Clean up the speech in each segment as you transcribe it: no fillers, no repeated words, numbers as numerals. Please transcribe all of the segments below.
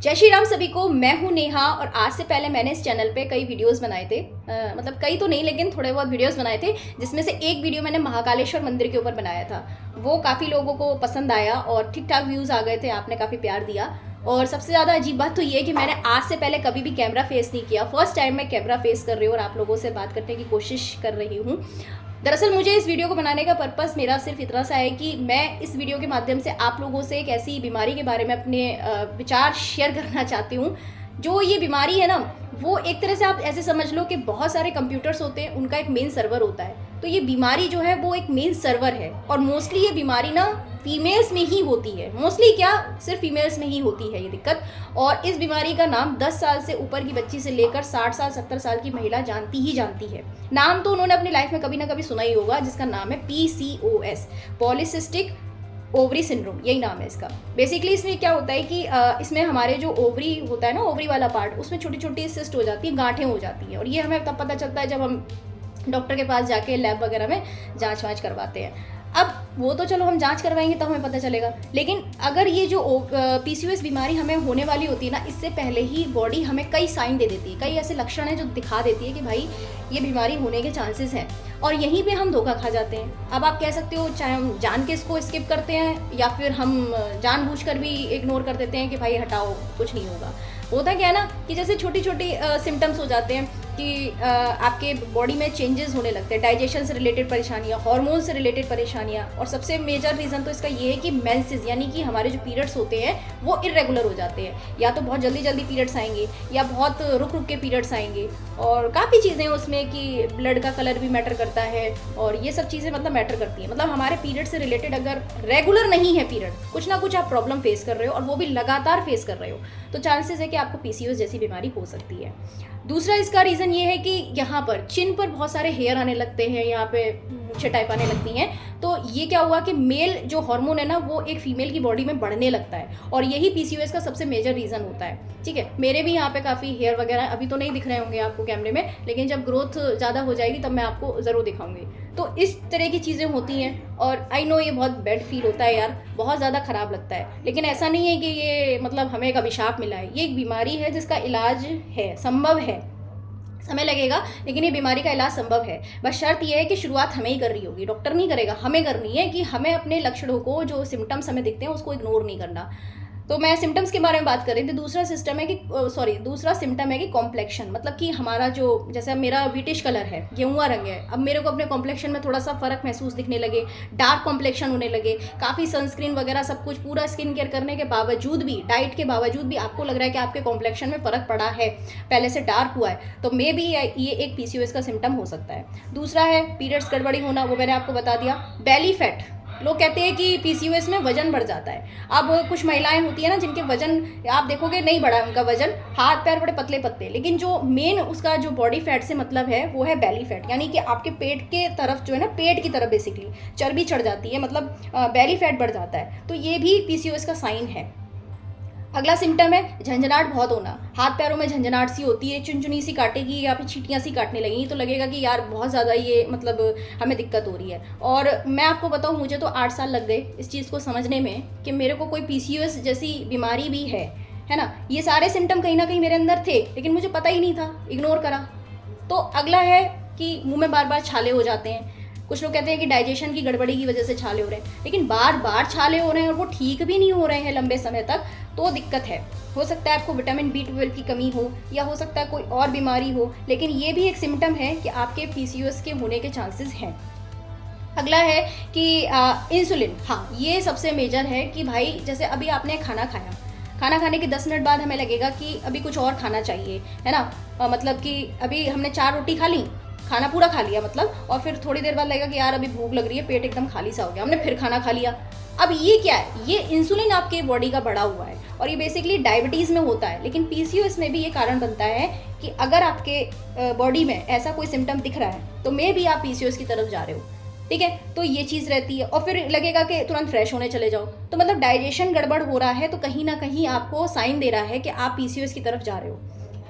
जय श्री राम सभी को। मैं हूं नेहा और आज से पहले मैंने इस चैनल पे कई वीडियोस बनाए थे। मतलब कई तो नहीं, लेकिन थोड़े बहुत वीडियोस बनाए थे, जिसमें से एक वीडियो मैंने महाकालेश्वर मंदिर के ऊपर बनाया था। वो काफ़ी लोगों को पसंद आया और ठीक ठाक व्यूज़ आ गए थे, आपने काफ़ी प्यार दिया। और सबसे ज़्यादा अजीब बात तो ये कि मैंने आज से पहले कभी भी कैमरा फेस नहीं किया। फर्स्ट टाइम मैं कैमरा फेस कर रही हूँ और आप लोगों से बात करने की कोशिश कर रही हूँ। दरअसल मुझे इस वीडियो को बनाने का पर्पस मेरा सिर्फ इतना सा है कि मैं इस वीडियो के माध्यम से आप लोगों से एक ऐसी बीमारी के बारे में अपने विचार शेयर करना चाहती हूँ। जो ये बीमारी है ना, वो एक तरह से आप ऐसे समझ लो कि बहुत सारे कंप्यूटर्स होते हैं, उनका एक मेन सर्वर होता है। तो ये बीमारी जो है वो एक मेन सर्वर है और मोस्टली ये बीमारी ना फीमेल्स में ही होती है। मोस्टली क्या, सिर्फ फीमेल्स में ही होती है ये दिक्कत। और इस बीमारी का नाम 10 साल से ऊपर की बच्ची से लेकर 60 साल 70 साल की महिला जानती ही जानती है। नाम तो उन्होंने अपनी लाइफ में कभी ना कभी सुना ही होगा, जिसका नाम है PCOS, पॉलीसिस्टिक ओवरी सिंड्रोम, यही नाम है इसका। बेसिकली इसमें क्या होता है कि इसमें हमारे जो ओवरी होता है ना, ओवरी वाला पार्ट, उसमें छोटी छोटी सिस्ट हो जाती है, गांठें हो जाती हैं। और ये हमें तब पता चलता है जब हम डॉक्टर के पास जाके लैब वगैरह में जांच वाँच करवाते हैं। अब वो तो चलो हम जांच करवाएंगे तब हमें पता चलेगा, लेकिन अगर ये जो PCOS बीमारी हमें होने वाली होती है ना, इससे पहले ही बॉडी हमें कई साइन दे देती है, कई ऐसे लक्षण हैं जो दिखा देती है कि भाई ये बीमारी होने के चांसेस हैं। और यहीं पे हम धोखा खा जाते हैं। अब आप कह सकते हो, चाहे हम जान के इसको स्किप करते हैं या फिर हम जानबूझकर भी इग्नोर कर देते हैं कि भाई हटाओ, कुछ नहीं होगा। होता क्या है ना कि जैसे छोटी छोटी सिम्टम्स हो जाते हैं कि आपके बॉडी में चेंजेस होने लगते हैं, डाइजेशन से रिलेटेड परेशानियाँ, हार्मोन से रिलेटेड परेशानियाँ। और सबसे मेजर रीज़न तो इसका ये है कि मेंसेस, यानी कि हमारे जो पीरियड्स होते हैं वो इरेगुलर हो जाते हैं। या तो बहुत जल्दी जल्दी पीरियड्स आएंगे या बहुत रुक रुक के पीरियड्स आएंगे। और काफ़ी चीज़ें हैं उसमें कि ब्लड का कलर भी मैटर करता है और ये सब चीज़ें मतलब मैटर करती हैं। मतलब हमारे पीरियड से रिलेटेड अगर रेगुलर नहीं है पीरियड, कुछ ना कुछ आप प्रॉब्लम फेस कर रहे हो और वो भी लगातार फेस कर रहे हो, तो चांसेस है कि आपको PCOS जैसी बीमारी हो सकती है। दूसरा इसका रीज़न ये है कि यहाँ पर चिन पर बहुत सारे हेयर आने लगते हैं, यहाँ पे मूछें टाइप आने लगती हैं। तो ये क्या हुआ कि मेल जो हार्मोन है ना, वो एक फीमेल की बॉडी में बढ़ने लगता है और यही PCOS का सबसे मेजर रीज़न होता है। ठीक है, मेरे भी यहाँ पे काफ़ी हेयर वगैरह अभी तो नहीं दिख रहे होंगे आपको कैमरे में, लेकिन जब ग्रोथ ज़्यादा हो जाएगी तब मैं आपको ज़रूर दिखाऊंगी। तो इस तरह की चीज़ें होती हैं और आई नो ये बहुत बैड फील होता है यार, बहुत ज़्यादा ख़राब लगता है। लेकिन ऐसा नहीं है कि ये मतलब हमें एक अभिशाप मिला है। ये एक बीमारी है जिसका इलाज है, संभव है, समय लगेगा, लेकिन ये बीमारी का इलाज संभव है। बस शर्त ये है कि शुरुआत हमें ही करनी होगी, डॉक्टर नहीं करेगा, हमें करनी है कि हमें अपने लक्षणों को, जो सिम्टम्स हमें दिखते हैं, उसको इग्नोर नहीं करना। तो मैं सिम्टम्स के बारे में बात कर रही थी। दूसरा सिम्टम है कि कॉम्प्लेक्शन, मतलब कि हमारा जो, जैसे मेरा व्हीटिश कलर है, गेहुआ रंग है, अब मेरे को अपने कॉम्प्लेक्शन में थोड़ा सा फ़र्क महसूस दिखने लगे, डार्क कॉम्प्लेक्शन होने लगे। काफ़ी सनस्क्रीन वगैरह सब कुछ पूरा स्किन केयर करने के बावजूद भी, डाइट के बावजूद भी आपको लग रहा है कि आपके कॉम्प्लेक्शन में फ़र्क पड़ा है, पहले से डार्क हुआ है, तो मे बी ये एक PCOS का सिम्टम हो सकता है। दूसरा है पीरियड्स गड़बड़ी होना, वो मैंने आपको बता दिया। बेली फैट, लोग कहते हैं कि PCOS में वजन बढ़ जाता है। अब कुछ महिलाएं होती है ना जिनके वजन आप देखोगे नहीं बढ़ा, उनका वजन, हाथ पैर बड़े पतले पतले, लेकिन जो मेन उसका जो बॉडी फैट से मतलब है वो है बेली फैट, यानी कि आपके पेट के तरफ जो है ना, पेट की तरफ बेसिकली चर्बी चढ़ जाती है, मतलब बेली फैट बढ़ जाता है। तो ये भी PCOS का साइन है। अगला सिम्टम है झंझनाहट बहुत होना, हाथ पैरों में झंझनाहट सी होती है, चुनचुनी सी काटेगी या फिर चींटियाँ सी काटने लगेंगी, तो लगेगा कि यार बहुत ज़्यादा ये मतलब हमें दिक्कत हो रही है। और मैं आपको बताऊँ, मुझे तो 8 साल लग गए इस चीज़ को समझने में कि मेरे को कोई PCOS जैसी बीमारी भी है ना। ये सारे सिम्टम कहीं ना कहीं मेरे अंदर थे, लेकिन मुझे पता ही नहीं था, इग्नोर करा। तो अगला है कि मुँह में बार बार छाले हो जाते हैं। कुछ लोग कहते हैं कि डाइजेशन की गड़बड़ी की वजह से छाले हो रहे हैं, लेकिन बार बार छाले हो रहे हैं और वो ठीक भी नहीं हो रहे हैं लंबे समय तक, तो दिक्कत है। हो सकता है आपको विटामिन B12 की कमी हो या हो सकता है कोई और बीमारी हो, लेकिन ये भी एक सिम्टम है कि आपके PCOS के होने के चांसेस हैं। अगला है कि इंसुलिन, हाँ ये सबसे मेजर है कि भाई जैसे अभी आपने खाना खाया, खाना खाने के 10 मिनट बाद हमें लगेगा कि अभी कुछ और खाना चाहिए, है ना। मतलब कि अभी हमने 4 रोटी खा ली, खाना पूरा खा लिया मतलब, और फिर थोड़ी देर बाद लगेगा कि यार अभी भूख लग रही है, पेट एकदम खाली सा हो गया, हमने फिर खाना खा लिया। अब ये क्या है, ये इंसुलिन आपके बॉडी का बढ़ा हुआ है और ये बेसिकली डायबिटीज़ में होता है, लेकिन PCOS में भी ये कारण बनता है कि अगर आपके बॉडी में ऐसा कोई सिम्टम दिख रहा है तो मे भी आप PCOS की तरफ जा रहे हो। ठीक है, तो ये चीज़ रहती है। और फिर लगेगा कि तुरंत फ्रेश होने चले जाओ, तो मतलब डाइजेशन गड़बड़ हो रहा है, तो कहीं ना कहीं आपको साइन दे रहा है कि आप PCOS की तरफ जा रहे हो।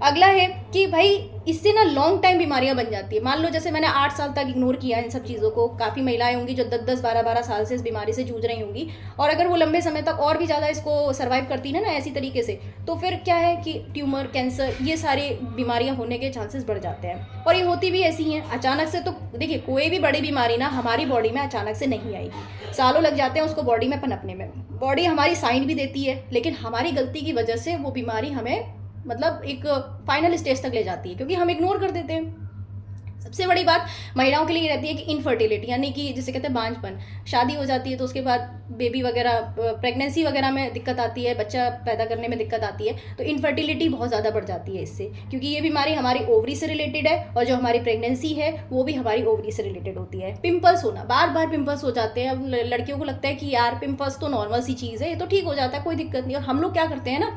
अगला है कि भाई इससे ना लॉन्ग टाइम बीमारियां बन जाती है। मान लो जैसे मैंने 8 साल तक इग्नोर किया इन सब चीज़ों को, काफ़ी महिलाएं होंगी जो 10-10 12-12 साल से इस बीमारी से जूझ रही होंगी, और अगर वो लंबे समय तक और भी ज़्यादा इसको सर्वाइव करती है ना ऐसी तरीके से, तो फिर क्या है कि ट्यूमर, कैंसर, ये सारी बीमारियां होने के चांसेस बढ़ जाते हैं। और ये होती भी ऐसी हैं अचानक से। तो देखिए कोई भी बड़ी बीमारी ना हमारी बॉडी में अचानक से नहीं आएगी, सालों लग जाते हैं उसको बॉडी में पनपने में। बॉडी हमारी साइन भी देती है, लेकिन हमारी गलती की वजह से वो बीमारी हमें मतलब एक फाइनल स्टेज तक ले जाती है, क्योंकि हम इग्नोर कर देते हैं। सबसे बड़ी बात महिलाओं के लिए रहती है कि इनफर्टिलिटी, यानी कि जिसे कहते हैं बांझपन। शादी हो जाती है तो उसके बाद बेबी वगैरह, प्रेगनेंसी वगैरह में दिक्कत आती है, बच्चा पैदा करने में दिक्कत आती है, तो इनफर्टिलिटी बहुत ज़्यादा बढ़ जाती है इससे, क्योंकि ये बीमारी हमारी ओवरी से रिलेटेड है, और जो हमारी प्रेगनेंसी है वो भी हमारी ओवरी से रिलेटेड होती है। पिंपल्स होना, बार बार पिंपल्स हो जाते हैं। अब लड़कियों को लगता है कि यार पिंपल्स तो नॉर्मल सी चीज़ है, ये तो ठीक हो जाता है, कोई दिक्कत नहीं। और हम लोग क्या करते हैं ना,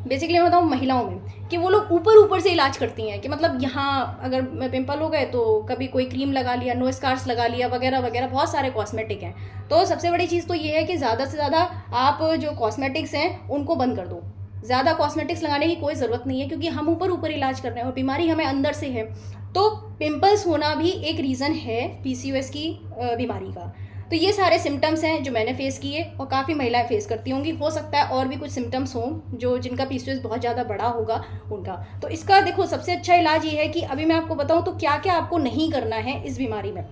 बेसिकली मैं बताऊँ महिलाओं में, कि वो लोग ऊपर ऊपर से इलाज करती हैं, कि मतलब यहाँ अगर पिंपल हो गए तो कभी कोई क्रीम लगा लिया, नो स्कार्स लगा लिया, वगैरह वगैरह, बहुत सारे कॉस्मेटिक हैं। तो सबसे बड़ी चीज़ तो ये है कि ज़्यादा से ज़्यादा आप जो कॉस्मेटिक्स हैं उनको बंद कर दो। ज़्यादा कॉस्मेटिक्स लगाने की कोई ज़रूरत नहीं है, क्योंकि हम ऊपर ऊपर इलाज कर रहे हैं और बीमारी हमें अंदर से है। तो पिंपल्स होना भी एक रीज़न है PCOS की बीमारी का। तो ये सारे सिम्टम्स हैं जो मैंने फेस किए और काफ़ी महिलाएं फेस करती होंगी। हो सकता है और भी कुछ सिम्टम्स हों जो जिनका PCOS बहुत ज़्यादा बड़ा होगा उनका। तो इसका देखो सबसे अच्छा इलाज ये है कि अभी मैं आपको बताऊं तो क्या क्या आपको नहीं करना है इस बीमारी में।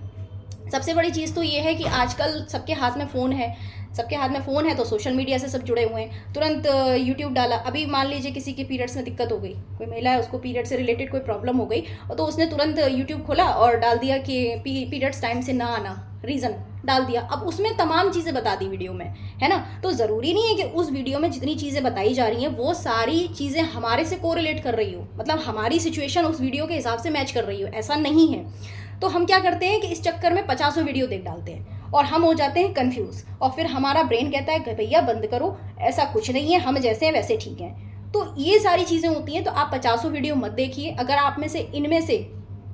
सबसे बड़ी चीज़ तो ये है कि आजकल सबके हाथ में फ़ोन है, सबके हाथ में फ़ोन है तो सोशल मीडिया से सब जुड़े हुए हैं। तुरंत यूट्यूब डाला, अभी मान लीजिए किसी के पीरियड्स में दिक्कत हो गई, कोई महिला है उसको पीरियड से रिलेटेड कोई प्रॉब्लम हो गई, और तो उसने तुरंत यूट्यूब खोला और डाल दिया कि पीरियड्स टाइम से ना आना, रीज़न डाल दिया। अब उसमें तमाम चीज़ें बता दी वीडियो में, है ना। तो ज़रूरी नहीं है कि उस वीडियो में जितनी चीज़ें बताई जा रही हैं वो सारी चीज़ें हमारे से कोरिलेट कर रही हो, मतलब हमारी सिचुएशन उस वीडियो के हिसाब से मैच कर रही हो, ऐसा नहीं है। तो हम क्या करते हैं कि इस चक्कर में 50 वीडियो देख डालते हैं और हम हो जाते हैं कंफ्यूज, और फिर हमारा ब्रेन कहता है कि भैया बंद करो, ऐसा कुछ नहीं है, हम जैसे हैं वैसे ठीक हैं। तो ये सारी चीज़ें होती हैं। तो आप 50 वीडियो मत देखिए। अगर आप में से इनमें से,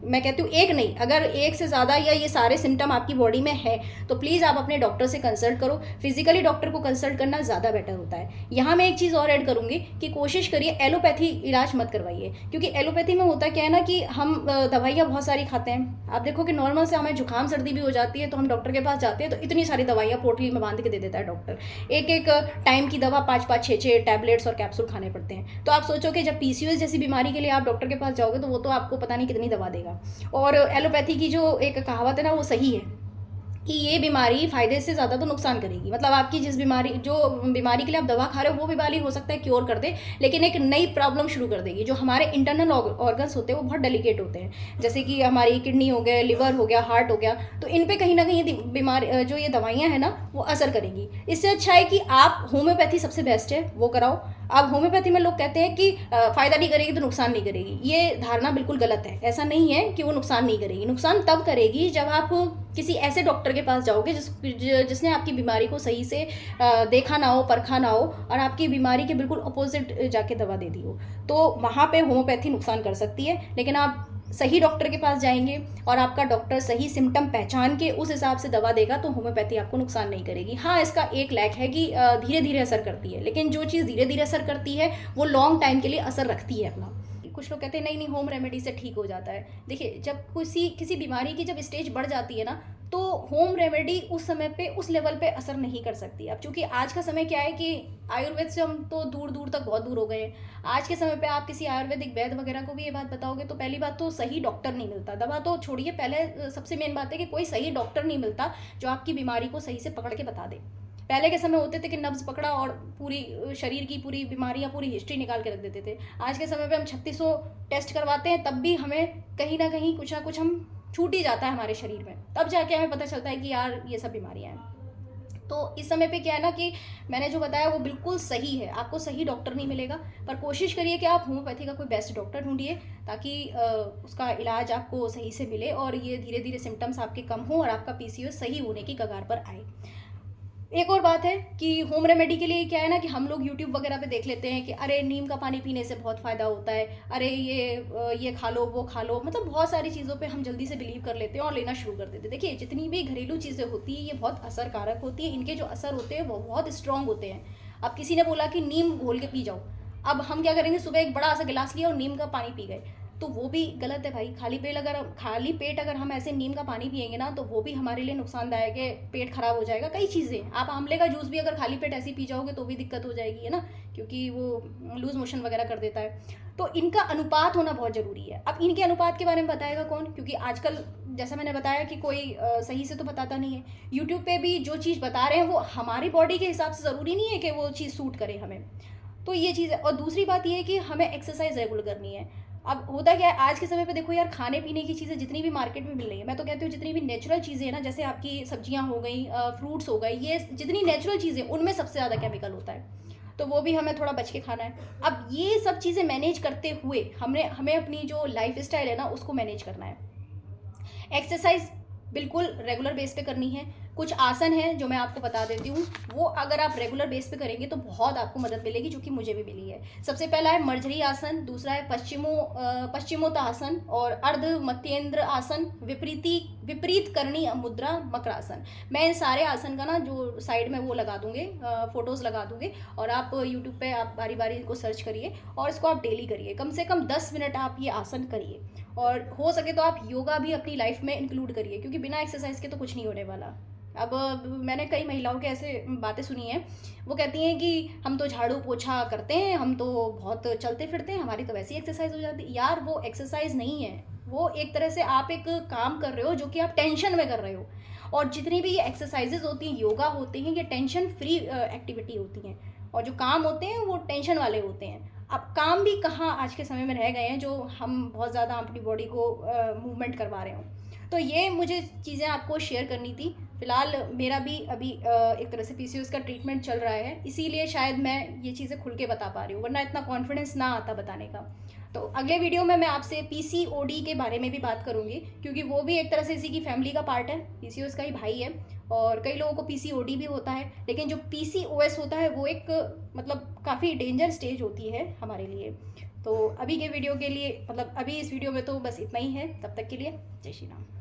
मैं कहती हूँ एक नहीं, अगर एक से ज़्यादा या ये सारे सिम्टम आपकी बॉडी में है तो प्लीज़ आप अपने डॉक्टर से कंसल्ट करो। फिजिकली डॉक्टर को कंसल्ट करना ज़्यादा बेटर होता है। यहाँ मैं एक चीज़ और ऐड करूँगी कि कोशिश करिए एलोपैथी इलाज मत करवाइए, क्योंकि एलोपैथी में होता क्या है ना कि हम दवाइयाँ बहुत सारी खाते हैं। आप देखो कि नॉर्मल से हमें जुकाम सर्दी भी हो जाती है तो हम डॉक्टर के पास जाते हैं तो इतनी सारी दवाइयाँ पोटली में बांध के दे देता है डॉक्टर। एक एक टाइम की दवा 5-5 6-6 टैबलेट्स और कैप्सूल खाने पड़ते हैं। तो आप सोचो कि जब PCOS जैसी बीमारी के लिए आप डॉक्टर के पास जाओगे तो वो तो आपको पता नहीं कितनी दवा देगा। और एलोपैथी की जो एक कहावत है ना वो सही है कि ये बीमारी फ़ायदे से ज़्यादा तो नुकसान करेगी। मतलब आपकी जिस बीमारी, जो बीमारी के लिए आप दवा खा रहे हो वो बीमारी हो सकता है क्योर कर दे, लेकिन एक नई प्रॉब्लम शुरू कर देगी। जो हमारे इंटरनल ऑर्गन्स होते हैं वो बहुत डेलिकेट होते हैं, जैसे कि हमारी किडनी हो गया, लिवर हो गया, हार्ट हो गया, तो इन पे कहीं ना कहीं बीमारी, जो ये दवाइयाँ हैं ना वो असर करेंगी। इससे अच्छा है कि आप होम्योपैथी सबसे बेस्ट है, वो कराओ। अब होम्योपैथी में लोग कहते हैं कि फ़ायदा नहीं करेगी तो नुकसान नहीं करेगी। ये धारणा बिल्कुल गलत है। ऐसा नहीं है कि वो नुकसान नहीं करेगी। नुकसान तब करेगी जब आप किसी ऐसे डॉक्टर के पास जाओगे जिसने आपकी बीमारी को सही से देखा ना हो, परखा ना हो, और आपकी बीमारी के बिल्कुल अपोजिट जाके दवा दे दी हो। तो वहाँ पे होम्योपैथी नुकसान कर सकती है। लेकिन आप सही डॉक्टर के पास जाएंगे और आपका डॉक्टर सही सिम्टम पहचान के उस हिसाब से दवा देगा तो होम्योपैथी आपको नुकसान नहीं करेगी। हाँ, इसका एक लैक है कि धीरे धीरे असर करती है, लेकिन जो चीज़ धीरे धीरे असर करती है वो लॉन्ग टाइम के लिए असर रखती है अपना। कुछ लोग कहते हैं नहीं नहीं होम रेमेडी से ठीक हो जाता है। देखिए जब किसी बीमारी की जब स्टेज बढ़ जाती है ना तो होम रेमेडी उस समय पे उस लेवल पे असर नहीं कर सकती। अब चूंकि आज का समय क्या है कि आयुर्वेद से हम तो दूर दूर तक बहुत दूर हो गए हैं। आज के समय पे आप किसी आयुर्वेदिक वैद्य वगैरह को भी ये बात बताओगे तो पहली बात तो सही डॉक्टर नहीं मिलता। दवा तो छोड़िए, पहले सबसे मेन बात है कि कोई सही डॉक्टर नहीं मिलता जो आपकी बीमारी को सही से पकड़ के बता दे। पहले के समय होते थे कि नब्ज पकड़ा और पूरी शरीर की पूरी बीमारियां, पूरी हिस्ट्री निकाल के रख देते थे। आज के समय पे हम 3600 टेस्ट करवाते हैं तब भी हमें कहीं ना कहीं कुछ ना कुछ हम छूट ही जाता है हमारे शरीर में, तब जाके हमें पता चलता है कि यार ये सब बीमारियां हैं। तो इस समय पे क्या है ना कि मैंने जो बताया वो बिल्कुल सही है। आपको सही डॉक्टर नहीं मिलेगा, पर कोशिश करिए कि आप होम्योपैथी का कोई बेस्ट डॉक्टर ढूंढिए ताकि उसका इलाज आपको सही से मिले और ये धीरे धीरे सिम्टम्स आपके कम हों और आपका PCOS सही होने की कगार पर आए। एक और बात है कि होम रेमेडी के लिए क्या है ना कि हम लोग यूट्यूब वगैरह पे देख लेते हैं कि अरे नीम का पानी पीने से बहुत फ़ायदा होता है, अरे ये खा लो, वो खा लो। मतलब बहुत सारी चीज़ों पे हम जल्दी से बिलीव कर लेते हैं और लेना शुरू कर देते हैं। देखिए जितनी भी घरेलू चीज़ें होती हैं ये बहुत असरकारक होती है, इनके जो असर होते हैं वो बहुत स्ट्रॉन्ग होते हैं। अब किसी ने बोला कि नीम घोल के पी जाओ, अब हम क्या करेंगे, सुबह एक बड़ा सा गिलास लिया और नीम का पानी पी गए, तो वो भी गलत है भाई। खाली पेट अगर हम ऐसे नीम का पानी पिएंगे ना, तो वो भी हमारे लिए नुकसानदायक है, पेट खराब हो जाएगा। कई चीज़ें, आप आंवले का जूस भी अगर खाली पेट ऐसे ही पी जाओगे तो भी दिक्कत हो जाएगी, है ना, क्योंकि वो लूज मोशन वगैरह कर देता है। तो इनका अनुपात होना बहुत ज़रूरी है। अब इनके अनुपात के बारे में बताएगा कौन, क्योंकि आजकल जैसा मैंने बताया कि कोई सही से तो बताता नहीं है। यूट्यूब पे भी जो चीज़ बता रहे हैं वो हमारी बॉडी के हिसाब से ज़रूरी नहीं है कि वो चीज़ सूट करे हमें। तो ये चीज़ है। और दूसरी बात ये है कि हमें एक्सरसाइज रेगुलर करनी है। अब होता क्या है आज के समय पे, देखो यार, खाने पीने की चीज़ें जितनी भी मार्केट में मिल रही है, मैं तो कहती हूँ जितनी भी नेचुरल चीज़ें हैं ना, जैसे आपकी सब्जियां हो गई, फ्रूट्स हो गए, ये जितनी नेचुरल चीज़ें, उनमें सबसे ज़्यादा केमिकल होता है। तो वो भी हमें थोड़ा बच के खाना है। अब ये सब चीज़ें मैनेज करते हुए हमें अपनी जो लाइफ स्टाइल है ना, उसको मैनेज करना है। एक्सरसाइज बिल्कुल रेगुलर बेस पे करनी है। कुछ आसन हैं जो मैं आपको बता देती हूँ, वो अगर आप रेगुलर बेस पे करेंगे तो बहुत आपको मदद मिलेगी, जो कि मुझे भी मिली है। सबसे पहला है मर्जरी आसन, दूसरा है पश्चिमोत्तासन और अर्ध मत्येंद्र आसन, विपरीत करणी मुद्रा, मकरासन। मैं इन सारे आसन का ना जो साइड में वो लगा दूंगे, फोटोज़ लगा दूंगे, और आप यूट्यूब पे आप बारी बारी इनको सर्च करिए और इसको आप डेली करिए। कम से कम 10 मिनट आप ये आसन करिए, और हो सके तो आप योगा भी अपनी लाइफ में इंक्लूड करिए, क्योंकि बिना एक्सरसाइज के तो कुछ नहीं होने वाला। अब मैंने कई महिलाओं के ऐसे बातें सुनी हैं, वो कहती हैं कि हम तो झाड़ू पोछा करते हैं, हम तो बहुत चलते फिरते हैं, हमारी तो वैसी एक्सरसाइज हो जाती है। यार वो एक्सरसाइज नहीं है, वो एक तरह से आप एक काम कर रहे हो जो कि आप टेंशन में कर रहे हो। और जितनी भी ये एक्सरसाइजेज होती हैं, योगा होते हैं, ये टेंशन फ्री एक्टिविटी होती हैं, और जो काम होते हैं वो टेंशन वाले होते हैं। अब काम भी कहाँ आज के समय में रह गए हैं जो हम बहुत ज़्यादा अपनी बॉडी को मूवमेंट करवा रहे हों। तो ये मुझे चीज़ें आपको शेयर करनी थी। फ़िलहाल मेरा भी अभी एक तरह से पीसीओएस का ट्रीटमेंट चल रहा है, इसीलिए शायद मैं ये चीज़ें खुल के बता पा रही हूँ, वरना इतना कॉन्फिडेंस ना आता बताने का। तो अगले वीडियो में मैं आपसे पीसीओडी के बारे में भी बात करूँगी, क्योंकि वो भी एक तरह से इसी की फैमिली का पार्ट है, पीसीओएस का ही भाई है। और कई लोगों को पीसीओडी भी होता है, लेकिन जो पीसीओएस होता है वो एक मतलब काफ़ी डेंजर स्टेज होती है हमारे लिए। तो अभी के वीडियो के लिए, मतलब अभी इस वीडियो में तो बस इतना ही है। तब तक के लिए जय श्री राम।